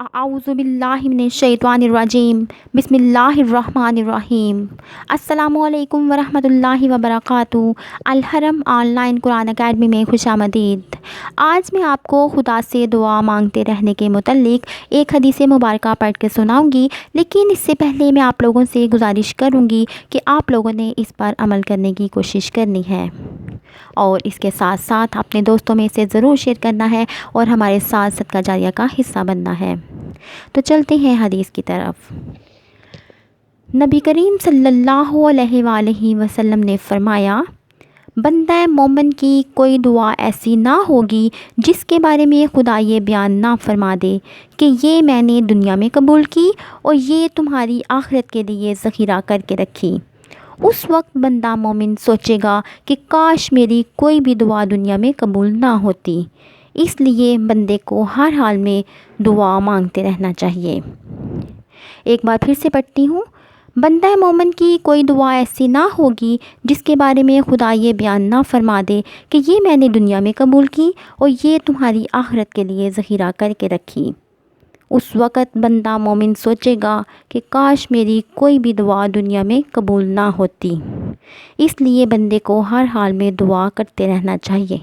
اعوذ باللہ من الشیطان الرجیم، بسم اللہ الرحمن الرحیم۔ السلام علیکم ورحمۃ اللہ وبرکاتہ۔ الحرم آن لائن قرآن اکیڈمی میں خوش آمدید۔ آج میں آپ کو خدا سے دعا مانگتے رہنے کے متعلق ایک حدیث مبارکہ پڑھ کے سناؤں گی، لیکن اس سے پہلے میں آپ لوگوں سے گزارش کروں گی کہ آپ لوگوں نے اس پر عمل کرنے کی کوشش کرنی ہے اور اس کے ساتھ ساتھ اپنے دوستوں میں سے ضرور شیئر کرنا ہے اور ہمارے ساتھ صدقہ جاریہ کا حصہ بننا ہے۔ تو چلتے ہیں حدیث کی طرف۔ نبی کریم صلی اللہ علیہ وآلہ وسلم نے فرمایا، بندہ مومن کی کوئی دعا ایسی نہ ہوگی جس کے بارے میں خدا یہ بیان نہ فرما دے کہ یہ میں نے دنیا میں قبول کی اور یہ تمہاری آخرت کے لیے ذخیرہ کر کے رکھی۔ اس وقت بندہ مومن سوچے گا کہ کاش میری کوئی بھی دعا دنیا میں قبول نہ ہوتی۔ اس لیے بندے کو ہر حال میں دعا مانگتے رہنا چاہیے۔ ایک بار پھر سے پڑھتی ہوں، بندہ مومن کی کوئی دعا ایسی نہ ہوگی جس کے بارے میں خدا یہ بیان نہ فرما دے کہ یہ میں نے دنیا میں قبول کی اور یہ تمہاری آخرت کے لیے ذخیرہ کر کے رکھی۔ اس وقت بندہ مومن سوچے گا کہ کاش میری کوئی بھی دعا دنیا میں قبول نہ ہوتی۔ اس لیے بندے کو ہر حال میں دعا کرتے رہنا چاہیے۔